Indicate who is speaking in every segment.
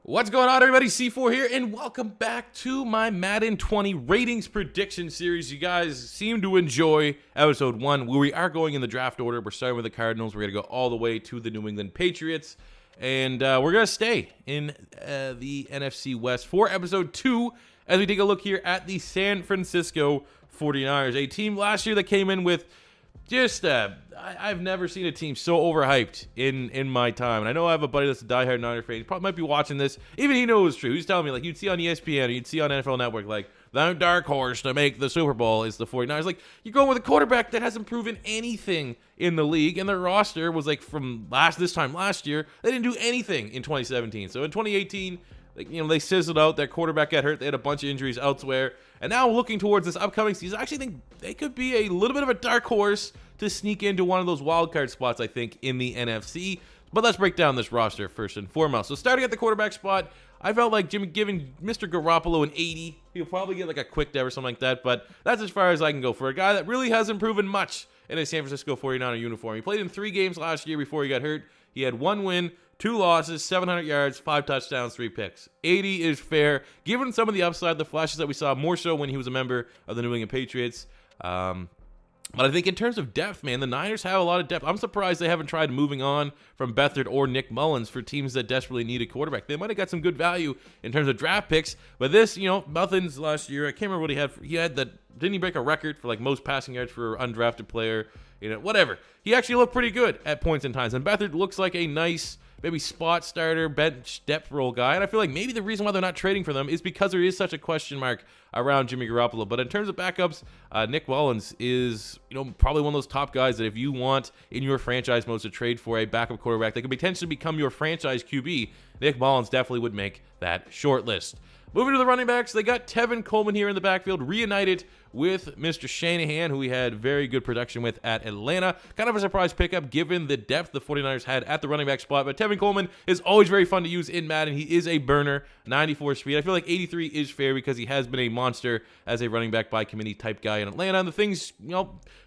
Speaker 1: What's going on, everybody? C4 here, and welcome back to my Madden 20 ratings prediction series. You guys seem to enjoy episode 1, where we are going in the draft order. We're starting with the Cardinals. We're going to go all the way to the New England Patriots, and we're going to stay in the NFC West for episode 2 as we take a look here at the San Francisco 49ers, a team last year that came in with just, I've never seen a team so overhyped in my time. And I know I have a buddy that's a diehard Niner fan. He probably might be watching this. Even he knows it's true. He's telling me, like, you'd see on ESPN or you'd see on NFL Network, like, the dark horse to make the Super Bowl is the 49ers. Like, you're going with a quarterback that hasn't proven anything in the league. And their roster was, like, from this time last year, they didn't do anything in 2017. So in 2018, like, they sizzled out. Their quarterback got hurt. They had a bunch of injuries elsewhere. And now looking towards this upcoming season, I actually think they could be a little bit of a dark horse to sneak into one of those wild card spots, I think, in the NFC. But let's break down this roster first and foremost. So starting at the quarterback spot, I felt like giving Mr. Garoppolo an 80. He'll probably get like a quick dev or something like that, but that's as far as I can go for a guy that really hasn't proven much in a San Francisco 49er uniform. He played in 3 games last year before he got hurt. He had 1 win, 2 losses, 700 yards, 5 touchdowns, 3 picks. 80 is fair, given some of the upside, the flashes that we saw, more so when he was a member of the New England Patriots. But I think in terms of depth, man, the Niners have a lot of depth. I'm surprised they haven't tried moving on from Beathard or Nick Mullins for teams that desperately need a quarterback. They might have got some good value in terms of draft picks, but this, Mullins last year, I can't remember what he had. Didn't he break a record for like most passing yards for an undrafted player? Whatever. He actually looked pretty good at points and times, and Beathard looks like a nice, maybe spot starter, bench depth role guy. And I feel like maybe the reason why they're not trading for them is because there is such a question mark around Jimmy Garoppolo. But in terms of backups, Nick Mullins is, probably one of those top guys that if you want in your franchise modes to trade for a backup quarterback that could potentially become your franchise QB, Nick Mullins definitely would make that short list. Moving to the running backs, they got Tevin Coleman here in the backfield, reunited with Mr. Shanahan, who we had very good production with at Atlanta. Kind of a surprise pickup given the depth the 49ers had at the running back spot, but Tevin Coleman is always very fun to use in Madden. He is a burner, 94 speed. I feel like 83 is fair because he has been a monster as a running back by committee type guy in Atlanta. And the things, in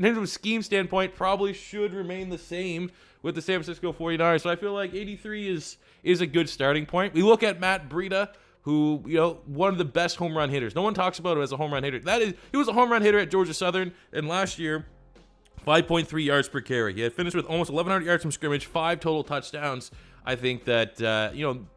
Speaker 1: terms of a scheme standpoint, probably should remain the same with the San Francisco 49ers. So I feel like 83 is a good starting point. We look at Matt Breida, who, one of the best home run hitters. No one talks about him as a home run hitter. He was a home run hitter at Georgia Southern, and last year, 5.3 yards per carry. He had finished with almost 1,100 yards from scrimmage, 5 total touchdowns. I think that,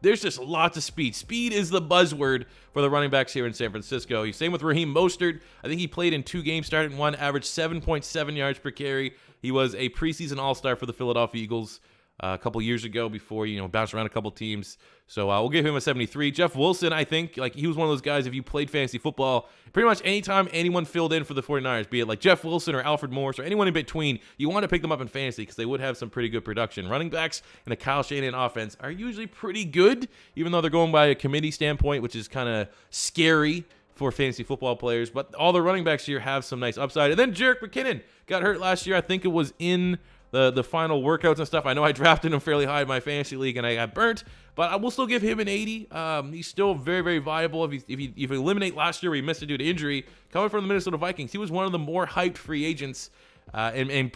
Speaker 1: there's just lots of speed. Speed is the buzzword for the running backs here in San Francisco. Same with Raheem Mostert. I think he played in 2 games, started in 1, averaged 7.7 yards per carry. He was a preseason all-star for the Philadelphia Eagles a couple years ago before, bounced around a couple teams. So we'll give him a 73. Jeff Wilson, I think, he was one of those guys, if you played fantasy football, pretty much anytime anyone filled in for the 49ers, be it like Jeff Wilson or Alfred Morris or anyone in between, you want to pick them up in fantasy because they would have some pretty good production. Running backs in a Kyle Shanahan offense are usually pretty good, even though they're going by a committee standpoint, which is kind of scary for fantasy football players. But all the running backs here have some nice upside. And then Jerick McKinnon got hurt last year. I think it was in the final workouts and stuff. I know I drafted him fairly high in my fantasy league and I got burnt, but I will still give him an 80. He's still very, very viable. If you eliminate last year where he missed it due to injury, coming from the Minnesota Vikings, he was one of the more hyped free agents and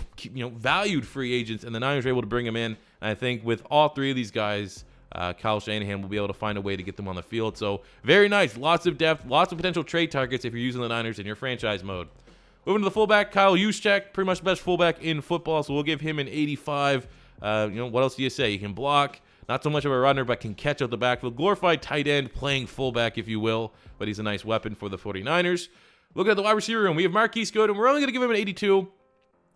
Speaker 1: valued free agents, and the Niners were able to bring him in. And I think with all 3 of these guys, Kyle Shanahan will be able to find a way to get them on the field. So very nice. Lots of depth, lots of potential trade targets if you're using the Niners in your franchise mode. Moving to the fullback, Kyle Juszczyk, pretty much the best fullback in football, so we'll give him an 85. What else do you say? He can block, not so much of a runner, but can catch out the backfield. Glorified tight end, playing fullback, if you will, but he's a nice weapon for the 49ers. Looking at the wide receiver room, we have Marquise Goodwin. We're only going to give him an 82.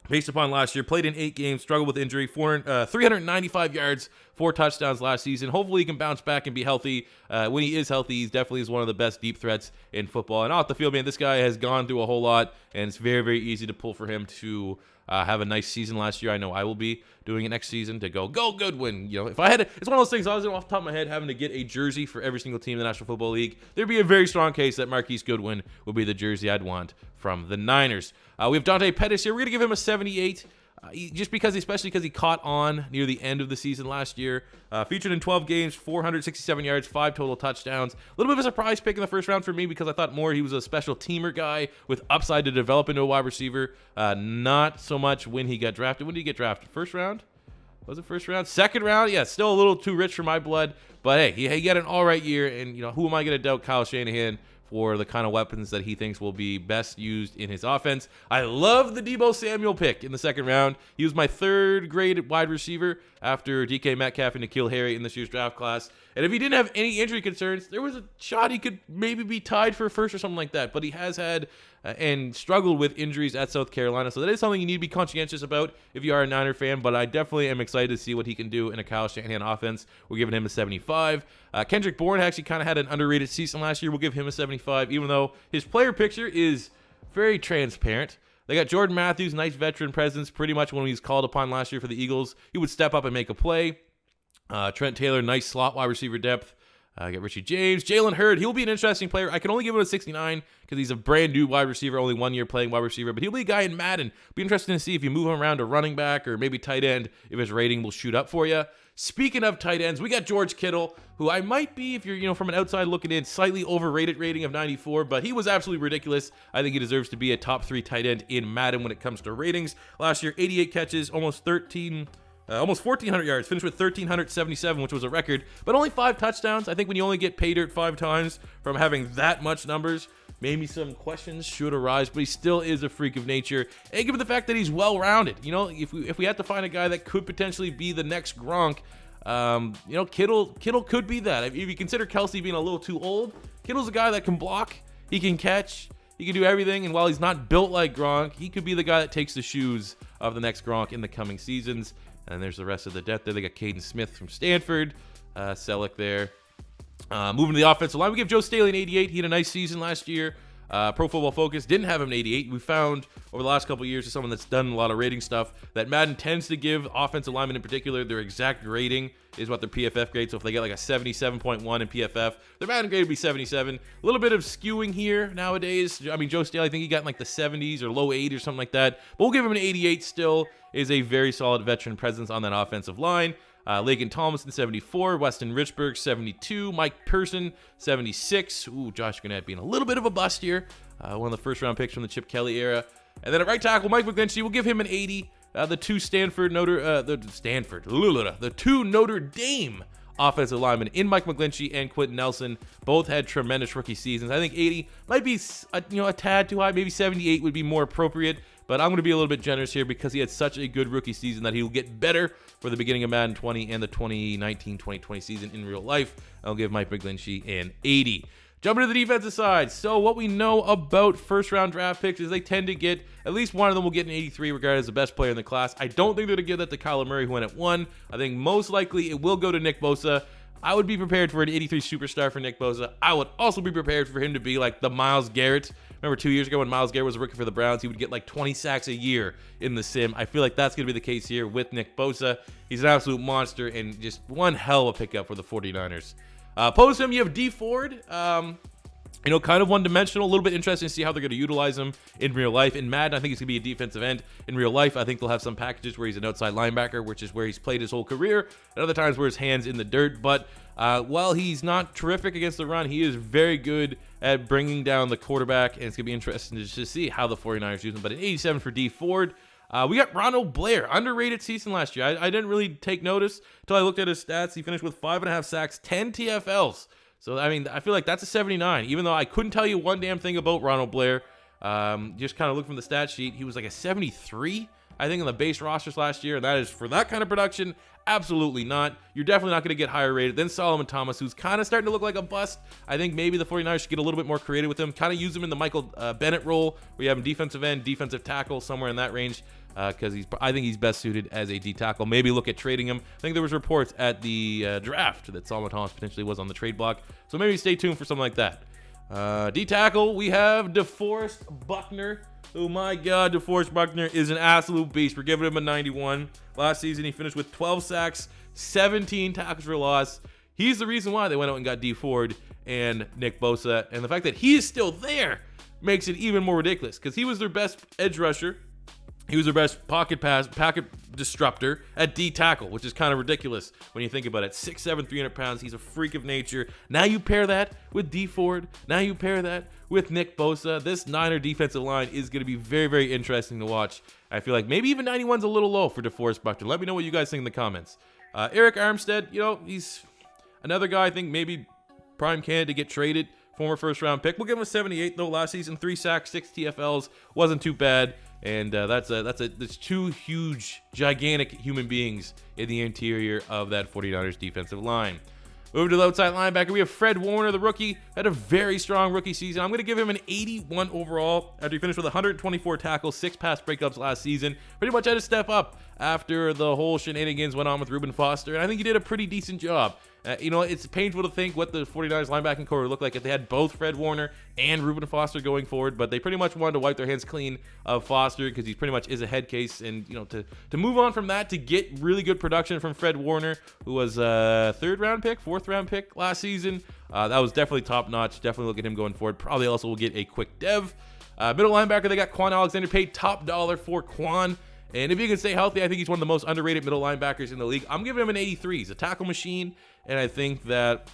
Speaker 1: Based upon last year, played in 8 games, struggled with injury, 395 yards, 4 touchdowns last season. Hopefully he can bounce back and be healthy. When he is healthy, he definitely is one of the best deep threats in football. And off the field, man, this guy has gone through a whole lot, and it's very, very easy to pull for him to have a nice season last year. I know I will be doing it next season to go Goodwin. If I had it's one of those things, I was off the top of my head having to get a jersey for every single team in the National Football League. There'd be a very strong case that Marquise Goodwin would be the jersey I'd want from the Niners. We have Dante Pettis here. We're going to give him a 78. Especially because he caught on near the end of the season last year. Featured in 12 games, 467 yards, 5 total touchdowns. A little bit of a surprise pick in the first round for me because I thought more he was a special teamer guy with upside to develop into a wide receiver. Not so much when he got drafted. When did he get drafted? First round? Was it first round? Second round? Yeah, still a little too rich for my blood. But hey, he got an all right year, and who am I going to doubt Kyle Shanahan for the kind of weapons that he thinks will be best used in his offense. I love the Deebo Samuel pick in the second round. He was my third grade wide receiver after DK Metcalf and N'Keal Harry in this year's draft class. And if he didn't have any injury concerns, there was a shot he could maybe be tied for first or something like that. But he has had and struggled with injuries at South Carolina. So that is something you need to be conscientious about if you are a Niner fan. But I definitely am excited to see what he can do in a Kyle Shanahan offense. We're giving him a 75. Kendrick Bourne actually kind of had an underrated season last year. We'll give him a 75, even though his player picture is very transparent. They got Jordan Matthews, nice veteran presence. Pretty much when he was called upon last year for the Eagles, he would step up and make a play. Trent Taylor, nice slot wide receiver depth. Got Richie James. Jalen Hurd, he'll be an interesting player. I can only give him a 69 because he's a brand new wide receiver, only 1 year playing wide receiver, but he'll be a guy in Madden. Be interesting to see if you move him around to running back or maybe tight end, if his rating will shoot up for you. Speaking of tight ends, we got George Kittle, who I might be, if you're from an outside looking in, slightly overrated rating of 94, but he was absolutely ridiculous. I think he deserves to be a top 3 tight end in Madden when it comes to ratings. Last year, 88 catches, almost 1,400 yards, finished with 1,377, which was a record, but only 5 touchdowns. I think when you only get pay dirt 5 times from having that much numbers, maybe some questions should arise, but he still is a freak of nature. And given the fact that he's well-rounded, if we had to find a guy that could potentially be the next Gronk, Kittle could be that. If you consider Kelsey being a little too old, Kittle's a guy that can block, he can catch, he can do everything, and while he's not built like Gronk, he could be the guy that takes the shoes of the next Gronk in the coming seasons. And there's the rest of the depth there. They got Caden Smith from Stanford, Selleck there. Moving to the offensive line, we give Joe Staley an 88. He had a nice season last year. Pro Football Focus didn't have him an 88. We found over the last couple of years, as someone that's done a lot of rating stuff, that Madden tends to give offensive linemen in particular their exact rating is what their PFF grade. So if they get like a 77.1 in PFF, their Madden grade would be 77. A little bit of skewing here nowadays. I mean, Joe Staley, I think he got in like the 70s or low 80s or something like that. But we'll give him an 88 still. Is a very solid veteran presence on that offensive line. Lakin Tomlinson, 74. Weston Richburg, 72. Mike Person, 76. Ooh, Josh Gannett being a little bit of a bust here. One of the first-round picks from the Chip Kelly era. And then at right tackle, Mike McGlinchey, we'll give him an 80. The two Notre Dame offensive linemen in Mike McGlinchey and Quentin Nelson both had tremendous rookie seasons. I think 80 might be a tad too high. Maybe 78 would be more appropriate. But I'm going to be a little bit generous here because he had such a good rookie season that he will get better for the beginning of Madden 20 and the 2019-2020 season in real life. I'll give Mike McGlinchey an 80. Jumping to the defensive side. So what we know about first-round draft picks is they tend to get, at least one of them will get an 83 regarded as the best player in the class. I don't think they're going to give that to Kyler Murray, who went at 1. I think most likely it will go to Nick Bosa. I would be prepared for an 83 superstar for Nick Bosa. I would also be prepared for him to be like the Myles Garrett. Remember 2 years ago when Myles Garrett was a rookie for the Browns, he would get like 20 sacks a year in the sim. I feel like that's going to be the case here with Nick Bosa. He's an absolute monster and just one hell of a pickup for the 49ers. Opposed to him, you have D Ford. Kind of one-dimensional. A little bit interesting to see how they're going to utilize him in real life. In Madden, I think he's going to be a defensive end. In real life, I think they'll have some packages where he's an outside linebacker, which is where he's played his whole career, and other times where his hand's in the dirt. But while he's not terrific against the run, he is very good at bringing down the quarterback, and it's going to be interesting to see how the 49ers use him. But an 87 for D Ford. We got Ronald Blair, underrated season last year. I didn't really take notice until I looked at his stats. He finished with 5.5 sacks, 10 TFLs. So, I mean, I feel like that's a 79, even though I couldn't tell you one damn thing about Ronald Blair. Just kind of look from the stat sheet. He was like a 73, I think, in the base rosters last year. And that is, for that kind of production, absolutely not. You're definitely not going to get higher rated than Solomon Thomas, who's kind of starting to look like a bust. I think maybe the 49ers should get a little bit more creative with him. Kind of use him in the Michael Bennett role, where you have him defensive end, defensive tackle, somewhere in that range. Because I think he's best suited as a D tackle. Maybe look at trading him. I think there was reports at the draft that Solomon Thomas potentially was on the trade block. So maybe stay tuned for something like that. D tackle, we have DeForest Buckner. Oh my God, DeForest Buckner is an absolute beast. We're giving him a 91. Last season, he finished with 12 sacks, 17 tackles for loss. He's the reason why they went out and got D Ford and Nick Bosa. And the fact that he is still there makes it even more ridiculous because he was their best edge rusher. He was their best pocket disruptor at D tackle, which is kind of ridiculous when you think about it. 6'7", 300 pounds. He's a freak of nature. Now you pair that with D Ford. Now you pair that with Nick Bosa. This Niner defensive line is going to be very, very interesting to watch. I feel like maybe even 91's a little low for DeForest Buckner. Let me know what you guys think in the comments. Eric Armstead, Another guy I think maybe prime candidate to get traded, former first-round pick. We'll give him a 78 though. Last season, 3 sacks, 6 TFLs, wasn't too bad. And that's two huge, gigantic human beings in the interior of that 49ers defensive line. Moving to the outside linebacker, we have Fred Warner, the rookie. Had a very strong rookie season. I'm going to give him an 81 overall after he finished with 124 tackles, 6 pass breakups last season. Pretty much had to step up after the whole shenanigans went on with Reuben Foster, and I think he did a pretty decent job. It's painful to think what the 49ers linebacking core would look like if they had both Fred Warner and Reuben Foster going forward, but they pretty much wanted to wipe their hands clean of Foster because he pretty much is a head case. And, to move on from that, to get really good production from Fred Warner, who was a 4th round pick last season, that was definitely top notch. Definitely look at him going forward. Probably also will get a quick dev. Middle linebacker, they got Kwon Alexander, paid top dollar for Kwon. And if he can stay healthy, I think he's one of the most underrated middle linebackers in the league. I'm giving him an 83. He's a tackle machine, and I think that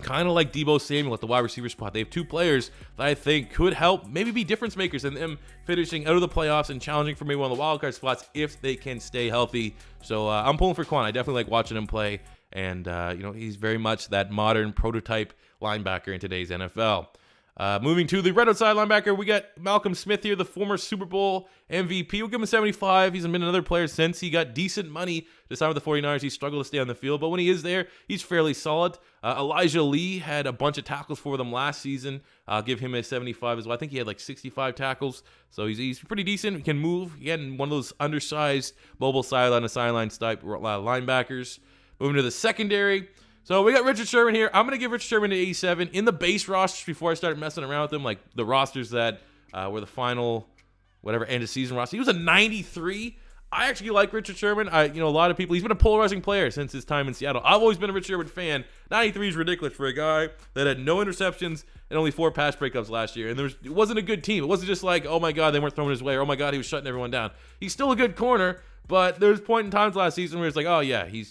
Speaker 1: kind of like Deebo Samuel at the wide receiver spot, they have 2 players that I think could help maybe be difference makers in them finishing out of the playoffs and challenging for maybe one of the wildcard spots if they can stay healthy. So I'm pulling for Kwon. I definitely like watching him play, and he's very much that modern prototype linebacker in today's NFL. Moving to the red outside linebacker, we got Malcolm Smith here, the former Super Bowl MVP. We'll give him a 75. He's been another player since he got decent money to sign with the 49ers. He struggled to stay on the field, but when he is there, he's fairly solid. Elijah Lee had a bunch of tackles for them last season. I'll give him a 75 as well. I think he had like 65 tackles, so he's pretty decent. He can move. He had one of those undersized, mobile sideline type linebackers. Moving to the secondary. So we got Richard Sherman here. I'm going to give Richard Sherman an 87. In the base rosters before I started messing around with them, like the rosters that were the final, end of season roster, he was a 93. I actually like Richard Sherman. A lot of people, he's been a polarizing player since his time in Seattle. I've always been a Richard Sherman fan. 93 is ridiculous for a guy that had no interceptions and only 4 pass breakups last year. And it wasn't a good team. It wasn't just like, oh my God, they weren't throwing his way, or oh my God, he was shutting everyone down. He's still a good corner, but there's point in times last season where it's like, oh yeah, he's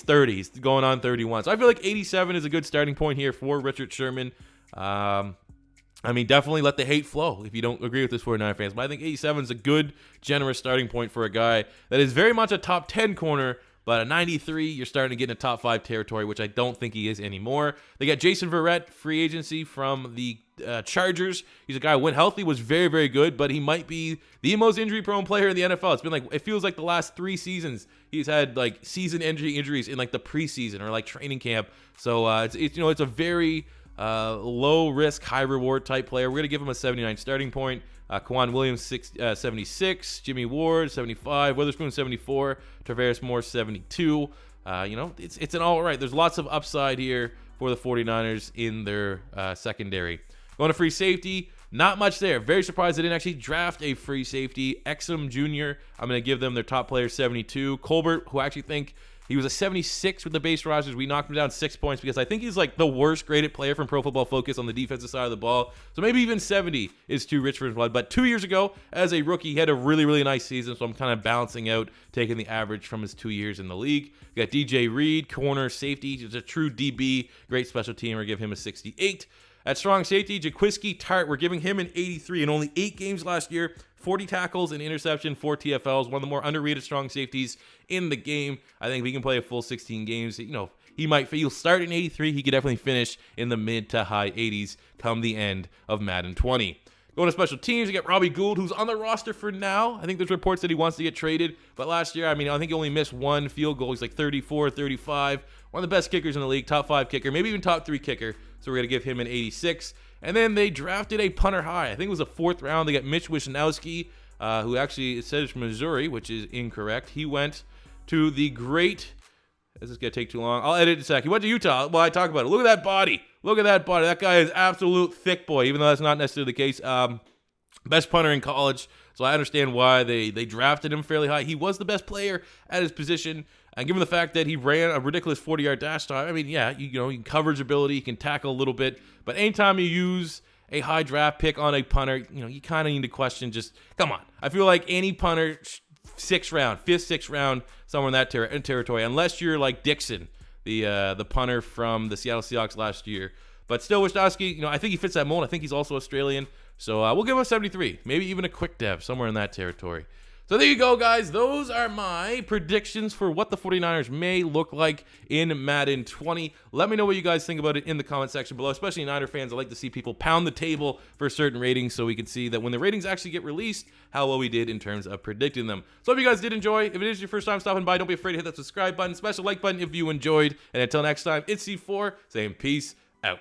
Speaker 1: 30. He's going on 31. So I feel like 87 is a good starting point here for Richard Sherman. Definitely let the hate flow if you don't agree with this 49 fans. But I think 87 is a good, generous starting point for a guy that is very much a top 10 corner. But a 93, you're starting to get in a top 5 territory, which I don't think he is anymore. They got Jason Verrett, free agency from the Chargers. He's a guy who went healthy, was very, very good, but he might be the most injury-prone player in the NFL. It feels like the last 3 seasons he's had like season injuries in like the preseason or like training camp. So it's a very low risk, high reward type player. We're gonna give him a 79 starting point. Kwon Williams 76, Jimmy Ward 75, Witherspoon 74, Travaris Moore 72. It's an all right. There's lots of upside here for the 49ers in their secondary. Going to free safety, not much there. Very surprised they didn't actually draft a free safety. Exum Jr., I'm going to give them their top player 72. Colbert, who I actually think he was a 76 with the base rosters. We knocked him down 6 points because I think he's like the worst graded player from Pro Football Focus on the defensive side of the ball. So maybe even 70 is too rich for his blood. But 2 years ago, as a rookie, he had a really, really nice season. So I'm kind of balancing out, taking the average from his 2 years in the league. You got DJ Reed, corner safety. He's a true DB, great special teamer. Give him a 68. At strong safety, Jaquiski Tart, we're giving him an 83 in only 8 games last year. 40 tackles, an interception, 4 TFLs, one of the more underrated strong safeties in the game. I think if he can play a full 16 games, he'll start in 83. He could definitely finish in the mid to high 80s come the end of Madden 20. Going to special teams, you get Robbie Gould, who's on the roster for now. I think there's reports that he wants to get traded. But last year, I think he only missed 1 field goal. He's like 34, 35. One of the best kickers in the league, top 5 kicker, maybe even top 3 kicker. So we're going to give him an 86. And then they drafted a punter high. I think it was a 4th round. They got Mitch Wisnowski, who actually says Missouri, which is incorrect. He went to the great... This is going to take too long. I'll edit it in a sec. He went to Utah while I talk about it. Look at that body. Look at that body. That guy is absolute thick boy, even though that's not necessarily the case. Best punter in college, so I understand why they drafted him fairly high. He was the best player at his position, and given the fact that he ran a ridiculous 40-yard dash time, he can coverage ability, he can tackle a little bit, but anytime you use a high draft pick on a punter, you kind of need to question come on. I feel like any punter, 6th round, 5th, 6th round, somewhere in that territory, unless you're like Dixon, the punter from the Seattle Seahawks last year. But still, Wisnowski, I think he fits that mold. I think he's also Australian. So we'll give him a 73, maybe even a quick dev, somewhere in that territory. So there you go, guys. Those are my predictions for what the 49ers may look like in Madden 20. Let me know what you guys think about it in the comment section below, especially Niner fans. I like to see people pound the table for certain ratings so we can see that when the ratings actually get released, how well we did in terms of predicting them. So hope you guys did enjoy. If it is your first time stopping by, don't be afraid to hit that subscribe button, special like button if you enjoyed. And until next time, it's C4 saying peace out.